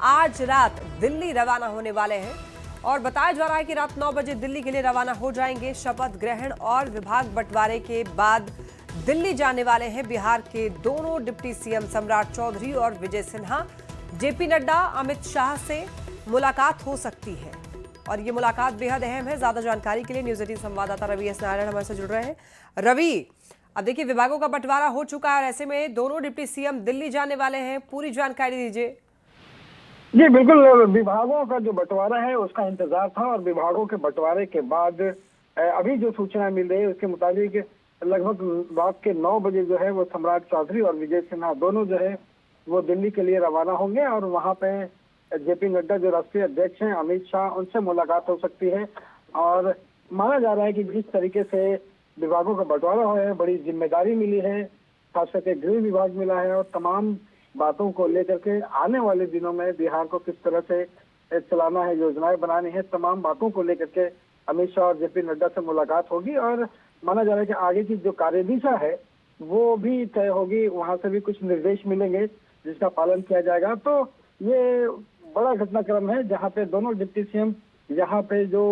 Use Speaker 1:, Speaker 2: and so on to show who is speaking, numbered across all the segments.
Speaker 1: आज रात दिल्ली रवाना होने वाले हैं और बताया जा रहा है कि रात 9 बजे दिल्ली के लिए रवाना हो जाएंगे। शपथ ग्रहण और विभाग बंटवारे के बाद दिल्ली जाने वाले हैं बिहार के दोनों डिप्टी सीएम सम्राट चौधरी और विजय सिन्हा। जेपी नड्डा अमित शाह से मुलाकात हो सकती है और ये मुलाकात बेहद अहम है। ज्यादा जानकारी के लिए न्यूज 18 संवाददाता रवि एस नारायण हमारे से जुड़ रहे हैं। रवि, अब देखिए विभागों का बंटवारा हो चुका है और ऐसे में दोनों डिप्टी सीएम दिल्ली जाने वाले हैं, पूरी जानकारी दीजिए।
Speaker 2: जी बिल्कुल, विभागों का जो बंटवारा है उसका इंतजार था और विभागों के बंटवारे के बाद अभी जो सूचना मिल रही है उसके मुताबिक लगभग रात के 9 बजे जो है वो सम्राट चौधरी और विजय सिन्हा दोनों जो है वो दिल्ली के लिए रवाना होंगे और वहां पे जेपी नड्डा जो राष्ट्रीय अध्यक्ष हैं अमित शाह, उनसे मुलाकात हो सकती है। और माना जा रहा है कि जिस तरीके से विभागों का बंटवारा हुआ है, बड़ी जिम्मेदारी मिली है, खास करके गृह विभाग मिला है और तमाम बातों को लेकर के आने वाले दिनों में बिहार को किस तरह से चलाना है, योजनाएं बनानी है, तमाम बातों को लेकर के अमित शाह और जेपी नड्डा से मुलाकात होगी और माना जा रहा है कि आगे की जो कार्यदिशा है वो भी तय होगी। वहां से भी कुछ निर्देश मिलेंगे जिसका पालन किया जाएगा। तो ये बड़ा घटनाक्रम है जहाँ पे दोनों डिप्टी सीएम यहाँ पे जो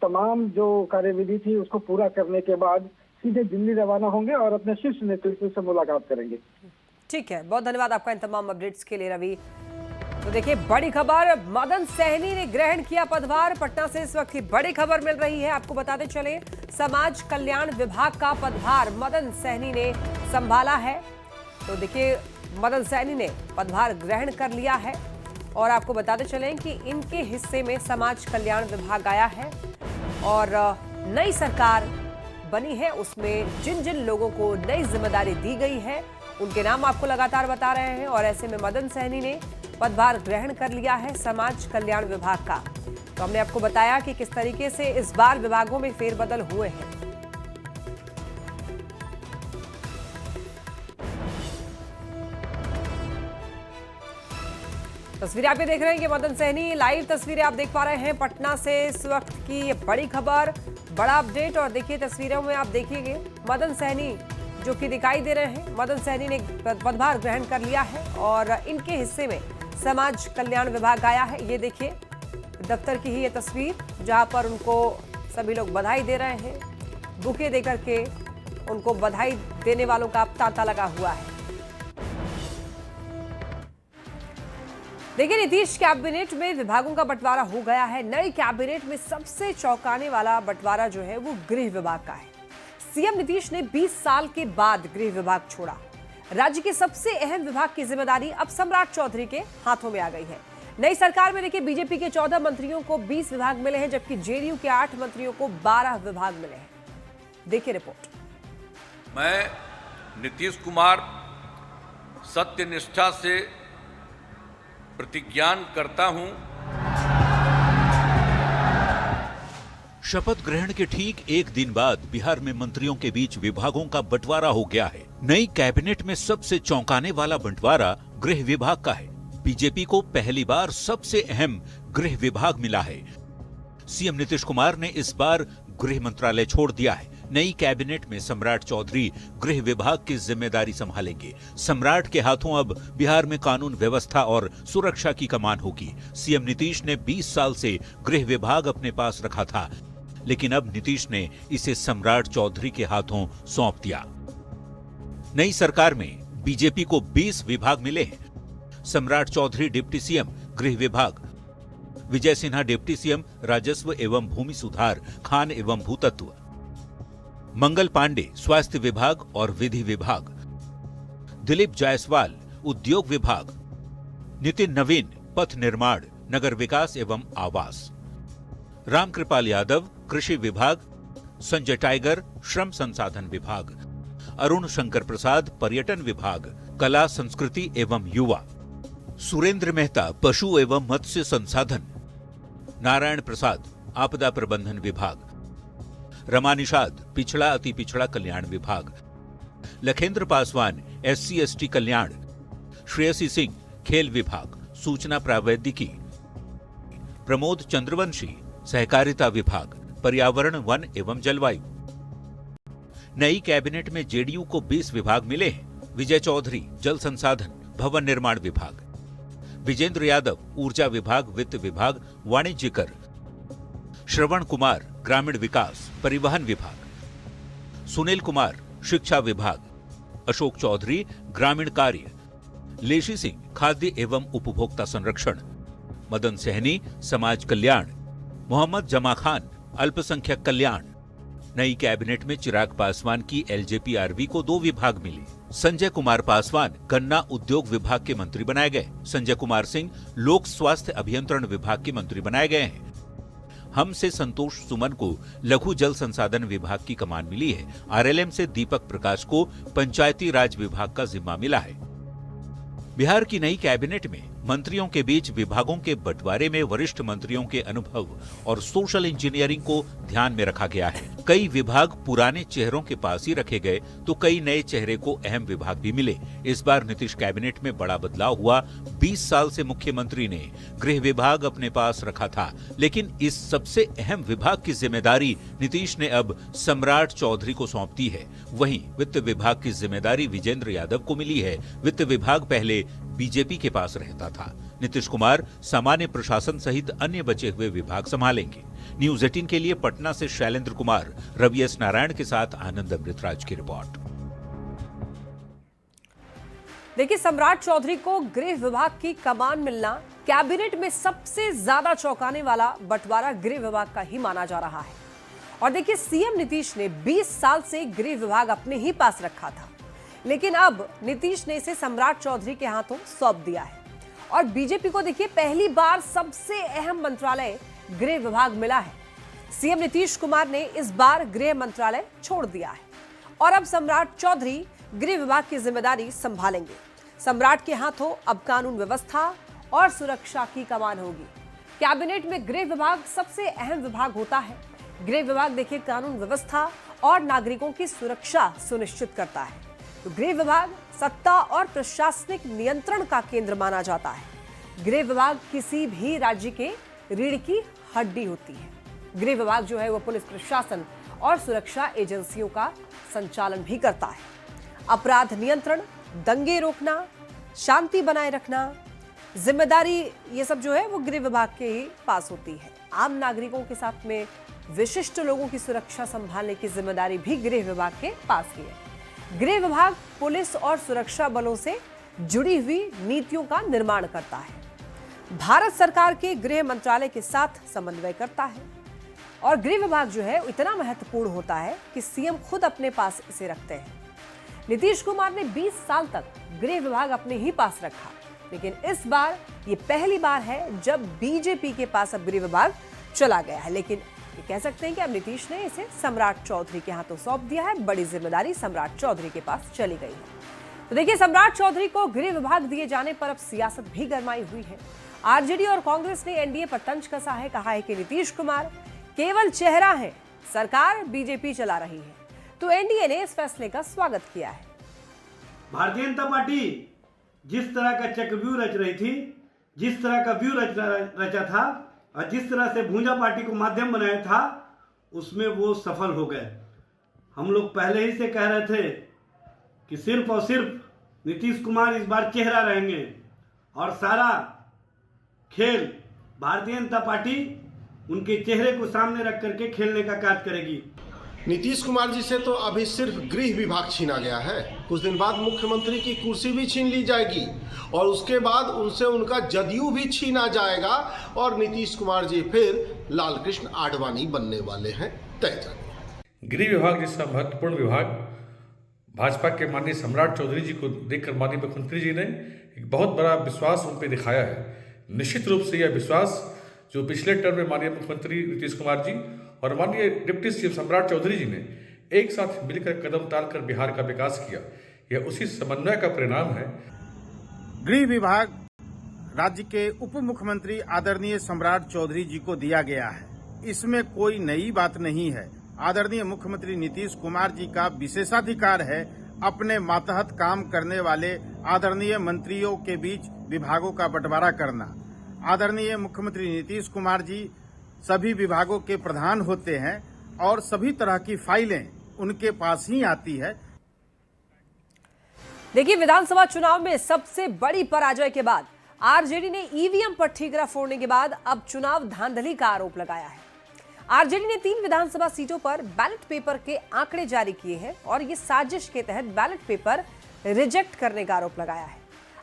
Speaker 2: तमाम जो कार्यविधि थी उसको पूरा करने के बाद सीधे दिल्ली रवाना होंगे और अपने शीर्ष नेतृत्व से मुलाकात करेंगे।
Speaker 1: ठीक है, बहुत धन्यवाद आपका इन तमाम अपडेट्स के लिए रवि। तो देखिए बड़ी खबर, मदन सहनी ने ग्रहण किया पदभार। पटना से इस वक्त की बड़ी खबर मिल रही है, आपको बताते चले समाज कल्याण विभाग का पदभार मदन सहनी ने संभाला है। तो देखिए मदन सहनी ने पदभार ग्रहण कर लिया है और आपको बताते चलें कि इनके हिस्से में समाज कल्याण विभाग आया है और नई सरकार बनी है उसमें जिन जिन लोगों को नई जिम्मेदारी दी गई है उनके नाम आपको लगातार बता रहे हैं और ऐसे में मदन सहनी ने पदभार ग्रहण कर लिया है समाज कल्याण विभाग का। तो हमने आपको बताया कि किस तरीके से इस बार विभागों में फेरबदल हुए हैं। तस्वीरें आप ये देख रहे हैं कि मदन सहनी, लाइव तस्वीरें आप देख पा रहे हैं पटना से इस वक्त की ये बड़ी खबर, बड़ा अपडेट। और देखिए तस्वीरों में आप देखिएगा मदन सहनी जो कि दिखाई दे रहे हैं। मदन सहनी ने पदभार ग्रहण कर लिया है और इनके हिस्से में समाज कल्याण विभाग आया है। ये देखिए दफ्तर की ही ये तस्वीर जहां पर उनको सभी लोग बधाई दे रहे हैं, बुके देकर के उनको बधाई देने वालों का तांता लगा हुआ है। देखिए नीतीश कैबिनेट में विभागों का बंटवारा हो गया है। नई कैबिनेट में सबसे चौंकाने वाला बंटवारा जो है वो गृह विभाग का है। सीएम नीतीश ने 20 साल के बाद गृह विभाग छोड़ा। राज्य के सबसे अहम विभाग की जिम्मेदारी अब सम्राट चौधरी के हाथों में आ गई है। नई सरकार में देखिए बीजेपी के 14 मंत्रियों को 20 विभाग मिले हैं जबकि जेडीयू के 8 मंत्रियों को 12 विभाग मिले हैं। देखिए रिपोर्ट।
Speaker 3: मैं नीतीश कुमार सत्यनिष्ठा से प्रतिज्ञान करता हूं।
Speaker 4: शपथ ग्रहण के ठीक एक दिन बाद बिहार में मंत्रियों के बीच विभागों का बंटवारा हो गया है। नई कैबिनेट में सबसे चौंकाने वाला बंटवारा गृह विभाग का है। बीजेपी को पहली बार सबसे अहम गृह विभाग मिला है। सीएम नीतीश कुमार ने इस बार गृह मंत्रालय छोड़ दिया है। नई कैबिनेट में सम्राट चौधरी गृह विभाग की जिम्मेदारी संभालेंगे। सम्राट के हाथों अब बिहार में कानून व्यवस्था और सुरक्षा की कमान होगी। सीएम नीतीश ने 20 साल से गृह विभाग अपने पास रखा था, लेकिन अब नीतीश ने इसे सम्राट चौधरी के हाथों सौंप दिया। नई सरकार में बीजेपी को 20 विभाग मिले हैं। सम्राट चौधरी डिप्टी सीएम गृह विभाग, विजय सिन्हा डिप्टी सीएम राजस्व एवं भूमि सुधार, खान एवं भूतत्व, मंगल पांडे स्वास्थ्य विभाग और विधि विभाग, दिलीप जायसवाल उद्योग विभाग, नितिन नवीन पथ निर्माण, नगर विकास एवं आवास, रामकृपाल यादव कृषि विभाग, संजय टाइगर श्रम संसाधन विभाग, अरुण शंकर प्रसाद पर्यटन विभाग, कला संस्कृति एवं युवा, सुरेंद्र मेहता पशु एवं मत्स्य संसाधन, नारायण प्रसाद आपदा प्रबंधन विभाग, रमा निषाद पिछड़ा अति पिछड़ा कल्याण विभाग, लखेंद्र पासवान SC/ST कल्याण, श्रेयसी सिंह खेल विभाग, सूचना प्रावैधिकी, प्रमोद चंद्रवंशी सहकारिता विभाग, पर्यावरण वन एवं जलवायु। नई कैबिनेट में जेडीयू को 20 विभाग मिले हैं। विजय चौधरी जल संसाधन भवन निर्माण विभाग, विजेंद्र यादव ऊर्जा विभाग, वित्त विभाग, वाणिज्य कर, श्रवण कुमार ग्रामीण विकास, परिवहन विभाग, सुनील कुमार शिक्षा विभाग, अशोक चौधरी ग्रामीण कार्य, लेशी सिंह खाद्य एवं उपभोक्ता संरक्षण, मदन सहनी समाज कल्याण, मोहम्मद जमा खान अल्पसंख्यक कल्याण। नई कैबिनेट में चिराग पासवान की एलजेपीआरबी को 2 विभाग मिले। संजय कुमार पासवान गन्ना उद्योग विभाग के मंत्री बनाए गए। संजय कुमार सिंह लोक स्वास्थ्य अभियंत्रण विभाग के मंत्री बनाए गए हैं। हमसे संतोष सुमन को लघु जल संसाधन विभाग की कमान मिली है। आरएलएम से दीपक प्रकाश को पंचायती राज विभाग का जिम्मा मिला है। बिहार की नई कैबिनेट में मंत्रियों के बीच विभागों के बंटवारे में वरिष्ठ मंत्रियों के अनुभव और सोशल इंजीनियरिंग को ध्यान में रखा गया है। कई विभाग पुराने चेहरों के पास ही रखे गए तो कई नए चेहरे को अहम विभाग भी मिले। इस बार नीतीश कैबिनेट में बड़ा बदलाव हुआ। 20 साल से मुख्यमंत्री ने गृह विभाग अपने पास रखा था, लेकिन इस सबसे अहम विभाग की जिम्मेदारी नीतीश ने अब सम्राट चौधरी को सौंप दी है। वहीं वित्त विभाग की जिम्मेदारी विजेंद्र यादव को मिली है। वित्त विभाग पहले बीजेपी के पास रहता था। नीतीश कुमार सामान्य प्रशासन सहित अन्य बचे हुए विभाग संभालेंगे। न्यूज 18 के लिए पटना से शैलेंद्र कुमार, रवि एस नारायण के साथ आनंद अमृतराज की रिपोर्ट।
Speaker 1: देखिए, सम्राट चौधरी को गृह विभाग की कमान मिलना कैबिनेट में सबसे ज्यादा चौंकाने वाला बंटवारा गृह विभाग का ही माना जा रहा है। और देखिए, सीएम नीतीश ने 20 साल से गृह विभाग अपने ही पास रखा था, लेकिन अब नीतीश ने इसे सम्राट चौधरी के हाथों सौंप दिया है। और बीजेपी को देखिए, पहली बार सबसे अहम मंत्रालय गृह विभाग मिला है। सीएम नीतीश कुमार ने इस बार गृह मंत्रालय छोड़ दिया है और अब सम्राट चौधरी गृह विभाग की जिम्मेदारी संभालेंगे। सम्राट के हाथों अब कानून व्यवस्था और सुरक्षा की कमान होगी। कैबिनेट में गृह विभाग सबसे अहम विभाग होता है। गृह विभाग देखिए कानून व्यवस्था और नागरिकों की सुरक्षा सुनिश्चित करता है। तो गृह विभाग सत्ता और प्रशासनिक नियंत्रण का केंद्र माना जाता है। गृह विभाग किसी भी राज्य के रीढ़ की हड्डी होती है। गृह विभाग जो है वो पुलिस प्रशासन और सुरक्षा एजेंसियों का संचालन भी करता है। अपराध नियंत्रण, दंगे रोकना, शांति बनाए रखना, जिम्मेदारी, ये सब जो है वो गृह विभाग के ही पास होती है। आम नागरिकों के साथ में विशिष्ट लोगों की सुरक्षा संभालने की जिम्मेदारी भी गृह विभाग के पास ही है। गृह विभाग पुलिस और सुरक्षा बलों से जुड़ी हुई नीतियों का निर्माण करता है। भारत सरकार के गृह मंत्रालय के साथ समन्वय करता है और गृह विभाग जो है इतना महत्वपूर्ण होता है कि सीएम खुद अपने पास इसे रखते हैं। नीतीश कुमार ने 20 साल तक गृह विभाग अपने ही पास रखा, लेकिन इस बार ये पहली बार है जब बीजेपी के पास अब गृह विभाग चला गया है। लेकिन ये कह सकते हैं कि अब नीतीश ने इसे सम्राट चौधरी के हाथों सौंप दिया है। बड़ी जिम्मेदारी सम्राट चौधरी के पास चली गई है। तो देखिए, सम्राट चौधरी को गृह विभाग दिए जाने पर अब सियासत भी गरमाई हुई है। आरजेडी और कांग्रेस ने एनडीए पर तंज कसा है। कहा है कि नीतीश कुमार केवल चेहरा है, सरकार बीजेपी चला रही है। तो एनडीए ने इस फैसले का स्वागत किया है।
Speaker 5: भारतीय जनता पार्टी जिस तरह का चक्रव्यूह रच रही थी, जिस तरह का व्यू रचा था और जिस तरह से भूंजा पार्टी को माध्यम बनाया था, उसमें वो सफल हो गए। हम लोग पहले ही से कह रहे थे कि सिर्फ और सिर्फ नीतीश कुमार इस बार चेहरा रहेंगे और सारा खेल भारतीय जनता पार्टी उनके चेहरे को सामने रख करके खेलने का कार्य करेगी।
Speaker 6: नीतीश कुमार जी से तो अभी सिर्फ गृह विभाग छीना गया है। कुछ दिन बाद मुख्यमंत्री की कुर्सी भी छीन ली जाएगी और उसके बाद उनसे उनका जदयू भी छीना जाएगा और नीतीश कुमार जी फिर लालकृष्ण आडवाणी बनने वाले हैं, तय जानिए।
Speaker 7: गृह विभाग जैसा महत्वपूर्ण विभाग भाजपा के माननीय सम्राट चौधरी जी को देखकर माननीय मुख्यमंत्री जी ने एक बहुत बड़ा विश्वास उन पर दिखाया है। निश्चित रूप से यह विश्वास जो पिछले टर्म में माननीय मुख्यमंत्री नीतीश कुमार जी और माननीय डिप्टी सीएम सम्राट चौधरी जी ने एक साथ मिलकर कदम डालकर बिहार का विकास किया, यह उसी समन्वय का परिणाम है।
Speaker 8: गृह विभाग राज्य के उप मुख्यमंत्री आदरणीय सम्राट चौधरी जी को दिया गया है। इसमें कोई नई बात नहीं है। आदरणीय मुख्यमंत्री नीतीश कुमार जी का विशेषाधिकार है अपने मातहत काम करने वाले आदरणीय मंत्रियों के बीच विभागों का बंटवारा करना। आदरणीय मुख्यमंत्री नीतीश कुमार जी सभी विभागों के प्रधान होते हैं और सभी तरह की फाइलें उनके पास ही आती है।
Speaker 1: देखिए, विधानसभा चुनाव में सबसे बड़ी पराजय के बाद आरजेडी ने ईवीएम पर ठीकरा फोड़ने के बाद अब चुनाव धांधली का आरोप लगाया है। आरजेडी ने 3 विधानसभा सीटों पर बैलेट पेपर के आंकड़े जारी किए हैं और ये साजिश के तहत बैलेट पेपर रिजेक्ट करने का आरोप लगाया है।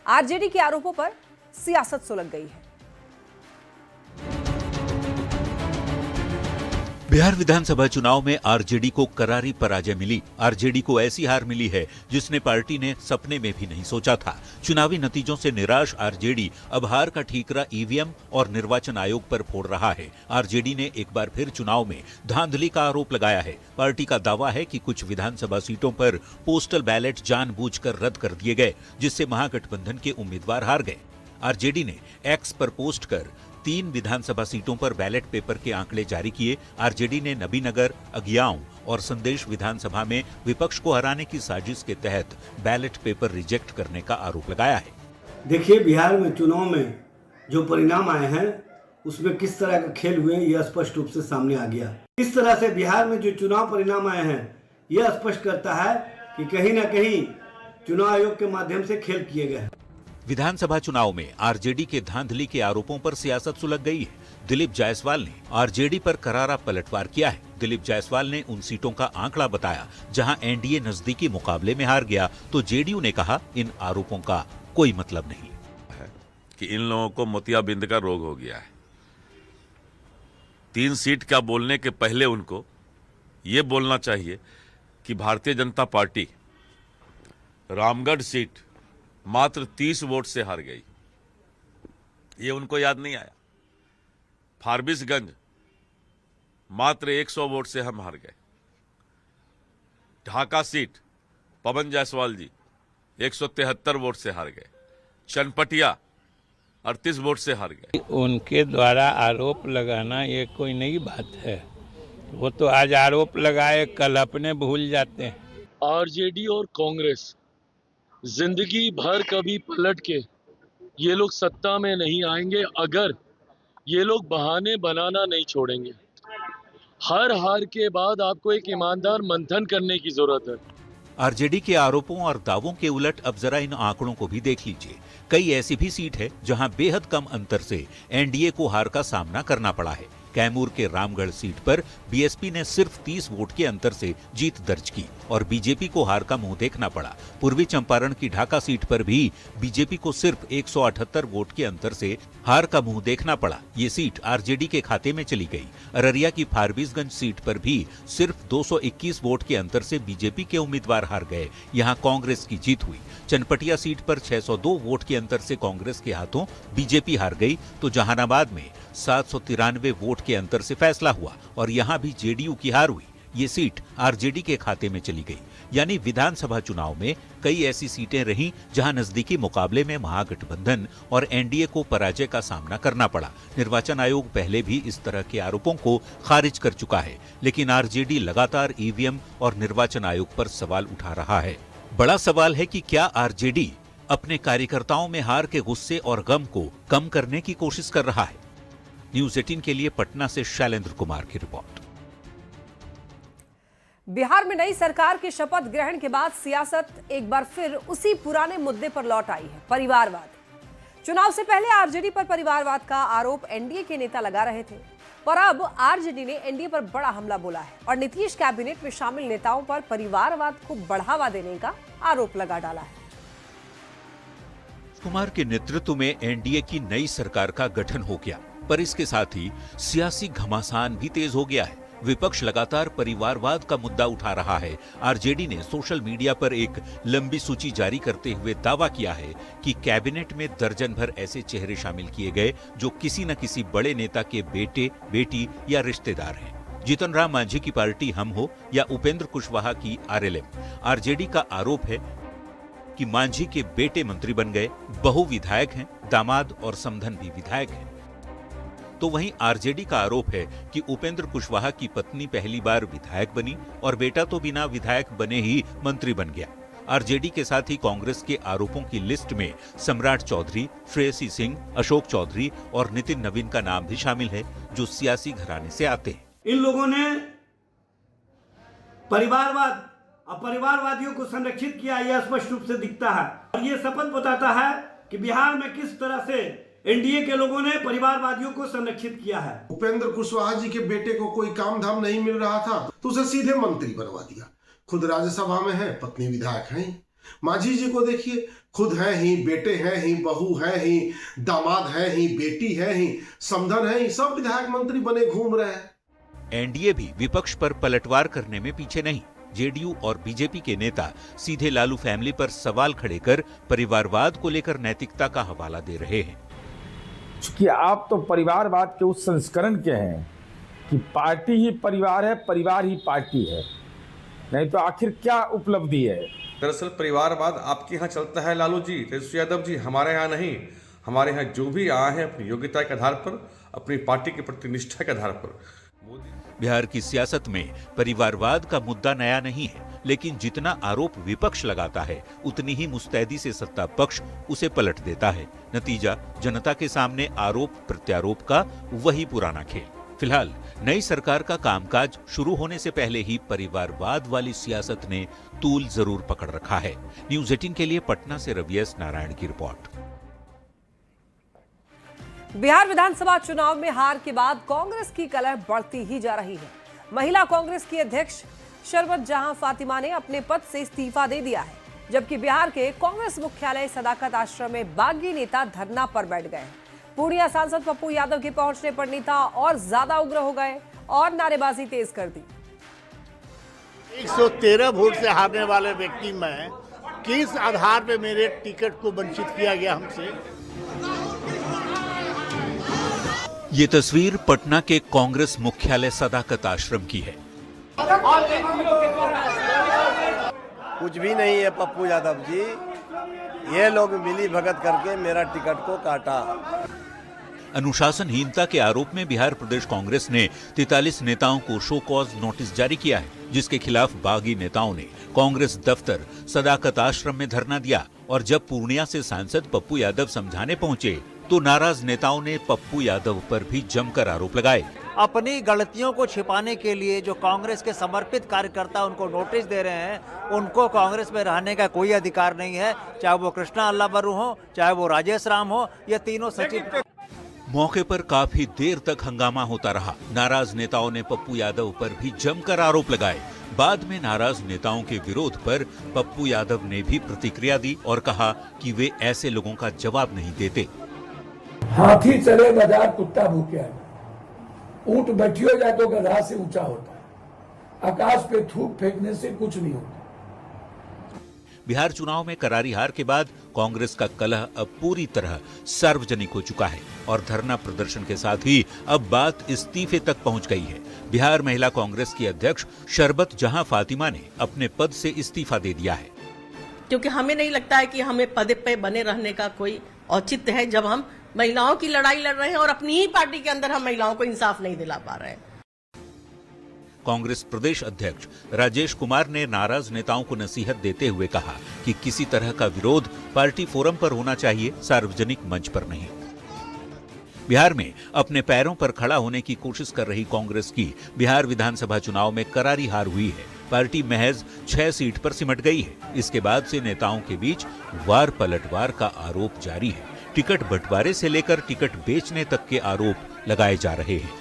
Speaker 1: आरजेडी के आरोपों पर सियासत सुलग गई है।
Speaker 4: बिहार विधानसभा चुनाव में आरजेडी को करारी पराजय मिली। आरजेडी को ऐसी हार मिली है जिसने पार्टी ने सपने में भी नहीं सोचा था। चुनावी नतीजों से निराश आरजेडी अब हार का ठीकरा ईवीएम और निर्वाचन आयोग पर फोड़ रहा है। आरजेडी ने एक बार फिर चुनाव में धांधली का आरोप लगाया है। पार्टी का दावा है कि कुछ विधानसभा सीटों पर पोस्टल बैलेट जानबूझकर रद्द कर दिए गए, जिससे महागठबंधन के उम्मीदवार हार गए। आरजेडी ने एक्स पर पोस्ट कर 3 विधानसभा सीटों पर बैलेट पेपर के आंकड़े जारी किए। आरजेडी ने नबीनगर, अगियाओं और संदेश विधानसभा में विपक्ष को हराने की साजिश के तहत बैलेट पेपर रिजेक्ट करने का आरोप लगाया है।
Speaker 5: देखिए, बिहार में चुनाव में जो परिणाम आए हैं उसमें किस तरह का खेल हुए यह स्पष्ट रूप से सामने आ गया। इस तरह से बिहार में जो चुनाव परिणाम आए हैं यह स्पष्ट करता है कि कहीं ना कहीं चुनाव आयोग के माध्यम से खेल किए गए हैं।
Speaker 4: विधानसभा चुनाव में आरजेडी के धांधली के आरोपों पर सियासत सुलग गई है। दिलीप जायसवाल ने आरजेडी पर करारा पलटवार किया है। दिलीप जायसवाल ने उन सीटों का आंकड़ा बताया जहां एनडीए नजदीकी मुकाबले में हार गया, तो जेडीयू ने कहा इन आरोपों का कोई मतलब नहीं
Speaker 9: है कि इन लोगों को मोतियाबिंद का रोग हो गया है। 3 सीट का बोलने के पहले उनको ये बोलना चाहिए कि भारतीय जनता पार्टी रामगढ़ सीट मात्र 30 वोट से हार गई। ये उनको याद नहीं आया। फारबिसगंज मात्र 100 वोट से हम हार गए। ढाका सीट पवन जायसवाल जी 173 वोट से हार गए। चनपटिया 38 वोट से हार गए।
Speaker 10: उनके द्वारा आरोप लगाना ये कोई नई बात है। वो तो आज आरोप लगाए, कल अपने भूल जाते हैं।
Speaker 11: आरजेडी और कांग्रेस जिंदगी भर कभी पलट के ये लोग सत्ता में नहीं आएंगे अगर ये लोग बहाने बनाना नहीं छोड़ेंगे। हर हार के बाद आपको एक ईमानदार मंथन करने की जरूरत है।
Speaker 4: आरजेडी के आरोपों और दावों के उलट अब जरा इन आंकड़ों को भी देख लीजिए। कई ऐसी भी सीट है जहां बेहद कम अंतर से एनडीए को हार का सामना करना पड़ा है। कैमूर के रामगढ़ सीट पर बीएसपी ने सिर्फ 30 वोट के अंतर से जीत दर्ज की और बीजेपी को हार का मुंह देखना पड़ा। पूर्वी चंपारण की ढाका सीट पर भी बीजेपी को सिर्फ 178 वोट के अंतर से हार का मुंह देखना पड़ा। ये सीट आरजेडी के खाते में चली गई। अररिया की फारबिसगंज सीट पर भी सिर्फ 221 वोट के अंतर से बीजेपी के उम्मीदवार हार गए। यहाँ कांग्रेस की जीत हुई। चनपटिया सीट पर 602 वोट के अंतर से कांग्रेस के हाथों बीजेपी हार गई, तो जहानाबाद में 793 वोट के अंतर से फैसला हुआ और यहां भी जेडीयू की हार हुई। ये सीट आरजेडी के खाते में चली गई। यानी विधानसभा चुनाव में कई ऐसी सीटें रहीं जहां नजदीकी मुकाबले में महागठबंधन और एनडीए को पराजय का सामना करना पड़ा। निर्वाचन आयोग पहले भी इस तरह के आरोपों को खारिज कर चुका है, लेकिन आरजेडी लगातार ईवीएम और निर्वाचन आयोग पर सवाल उठा रहा है। बड़ा सवाल है कि क्या आरजेडी अपने कार्यकर्ताओं में हार के गुस्से और गम को कम करने की कोशिश कर रहा है। न्यूज़ 18 के लिए पटना से शैलेंद्र कुमार की रिपोर्ट।
Speaker 1: बिहार में नई सरकार के शपथ ग्रहण के बाद सियासत एक बार फिर उसी पुराने मुद्दे पर लौट आई है, परिवारवाद। चुनाव से पहले आरजेडी पर परिवारवाद का आरोप एनडीए के नेता लगा रहे थे, पर अब आरजेडी ने एनडीए पर बड़ा हमला बोला है और नीतीश कैबिनेट में शामिल नेताओं पर परिवारवाद को बढ़ावा देने का आरोप लगा डाला है।
Speaker 4: कुमार के नेतृत्व में एनडीए की नई सरकार का गठन हो गया, पर इसके साथ ही सियासी घमासान भी तेज हो गया है। विपक्ष लगातार परिवारवाद का मुद्दा उठा रहा है। आरजेडी ने सोशल मीडिया पर एक लंबी सूची जारी करते हुए दावा किया है कि कैबिनेट में दर्जन भर ऐसे चेहरे शामिल किए गए जो किसी न किसी बड़े नेता के बेटे, बेटी या रिश्तेदार हैं। जीतन राम मांझी की पार्टी हम हो या उपेंद्र कुशवाहा की आरएलएम। आरजेडी का आरोप है कि मांझी के बेटे मंत्री बन गए, बहू विधायक हैं, दामाद और समधन भी विधायक हैं। तो वहीं आरजेडी का आरोप है कि उपेंद्र कुशवाहा की पत्नी पहली बार विधायक बनी और बेटा तो बिना विधायक बने ही मंत्री बन गया। आरजेडी के साथ ही कांग्रेस के आरोपों की लिस्ट में सम्राट चौधरी, श्रेयसी सिंह, अशोक चौधरी और नितिन नवीन का नाम भी शामिल है, जो सियासी घराने से आते हैं।
Speaker 5: इन लोगों ने परिवारवाद और परिवारवादियों को संरक्षित किया, यह स्पष्ट रूप से दिखता है और यह शपथ बताता है कि बिहार में किस तरह से एनडीए के लोगों ने परिवारवादियों को संरक्षित किया है।
Speaker 6: उपेंद्र कुशवाहा जी के बेटे को कोई काम धाम नहीं मिल रहा था तो उसे सीधे मंत्री बनवा दिया। खुद राज्यसभा में है, पत्नी विधायक है। मांझी जी को देखिए, खुद है ही, बेटे हैं ही, बहू है ही, दामाद है ही, बेटी है ही, समधन है ही, सब विधायक मंत्री बने घूम रहे हैं।
Speaker 4: एनडीए भी विपक्ष पर पलटवार करने में पीछे नहीं। जेडीयू और बीजेपी के नेता सीधे लालू फैमिली पर सवाल खड़े कर परिवारवाद को लेकर नैतिकता का हवाला दे रहे हैं।
Speaker 12: कि आप तो परिवारवाद के उस संस्करण के हैं कि पार्टी ही परिवार है, परिवार ही पार्टी है, नहीं तो आखिर क्या उपलब्धि है।
Speaker 7: दरअसल परिवारवाद आपके यहाँ चलता है लालू जी, तेजस्वी यादव जी, हमारे यहाँ नहीं। हमारे यहाँ जो भी आए हैं अपनी योग्यता के आधार पर, अपनी पार्टी के प्रति निष्ठा के आधार पर।
Speaker 4: बिहार की सियासत में परिवारवाद का मुद्दा नया नहीं है, लेकिन जितना आरोप विपक्ष लगाता है उतनी ही मुस्तैदी से सत्ता पक्ष उसे पलट देता है। नतीजा जनता के सामने आरोप प्रत्यारोप का वही पुराना खेल। फिलहाल नई सरकार का कामकाज शुरू होने से पहले ही परिवारवाद वाली सियासत ने तूल जरूर पकड़ रखा है। न्यूज़ 18 के लिए पटना से रवि एस नारायण की रिपोर्ट।
Speaker 1: बिहार विधानसभा चुनाव में हार के बाद कांग्रेस की कलह बढ़ती ही जा रही है। महिला कांग्रेस की अध्यक्ष शरबत जहां फातिमा ने अपने पद से इस्तीफा दे दिया है, जबकि बिहार के कांग्रेस मुख्यालय सदाकत आश्रम में बागी नेता धरना पर बैठ गए। पूर्णिया सांसद पप्पू यादव के पहुंचने पर नेता और ज्यादा उग्र हो गए और नारेबाजी तेज कर दी।
Speaker 13: 113 वोट से हारने वाले व्यक्ति मैं किस आधार पे मेरे टिकट को वंचित किया गया हमसे।
Speaker 4: ये तस्वीर पटना के कांग्रेस मुख्यालय सदाकत आश्रम की है।
Speaker 13: कुछ भी नहीं है पप्पू यादव जी, ये लोग मिली भगत करके मेरा टिकट को काटा।
Speaker 4: अनुशासनहीनता के आरोप में बिहार प्रदेश कांग्रेस ने 43 नेताओं को शो कॉज नोटिस जारी किया है, जिसके खिलाफ बागी नेताओं ने कांग्रेस दफ्तर सदाकत आश्रम में धरना दिया। और जब पूर्णिया से सांसद पप्पू यादव समझाने पहुंचे तो नाराज नेताओं ने पप्पू यादव पर भी जमकर आरोप लगाए।
Speaker 14: अपनी गलतियों को छिपाने के लिए जो कांग्रेस के समर्पित कार्यकर्ता उनको नोटिस दे रहे हैं, उनको कांग्रेस में रहने का कोई अधिकार नहीं है, चाहे वो कृष्णा अल्लाह बरू हो, चाहे वो राजेश राम हो, ये तीनों सचिव।
Speaker 4: मौके पर काफी देर तक हंगामा होता रहा। नाराज नेताओं ने पप्पू यादव पर भी जमकर आरोप लगाए। बाद में नाराज नेताओं के विरोध पर पप्पू यादव ने भी प्रतिक्रिया दी और कहा कि वे ऐसे लोगों का जवाब नहीं देते।
Speaker 15: हाथी चले बाजार कुत्ता भूखे, ऊंट बैठियो जाए तो गधा से ऊंचा होता है, आकाश पे थूक फेंकने से कुछ नहीं होता।
Speaker 4: बिहार चुनाव में करारी हार के बाद कांग्रेस का कलह अब पूरी तरह सार्वजनिक हो चुका है और धरना प्रदर्शन के साथ ही अब बात इस्तीफे तक पहुंच गई है। बिहार महिला कांग्रेस की अध्यक्ष शरबत जहां फातिमा ने अपने पद से इस्तीफा दे दिया है,
Speaker 16: क्योंकि हमें नहीं लगता है कि हमें पद पे बने रहने का कोई औचित्य है जब हम महिलाओं की लड़ाई लड़ रहे हैं और अपनी ही पार्टी के अंदर हम महिलाओं को इंसाफ नहीं दिला पा रहे हैं।
Speaker 4: कांग्रेस प्रदेश अध्यक्ष राजेश कुमार ने नाराज नेताओं को नसीहत देते हुए कहा कि किसी तरह का विरोध पार्टी फोरम पर होना चाहिए, सार्वजनिक मंच पर नहीं। बिहार में अपने पैरों पर खड़ा होने की कोशिश कर रही कांग्रेस की बिहार विधानसभा चुनाव में करारी हार हुई है। पार्टी महज 6 सीट पर सिमट गई है। इसके बाद से नेताओं के बीच वार पलटवार का आरोप जारी है। टिकट बंटवारे से लेकर टिकट बेचने तक के आरोप लगाए जा रहे हैं।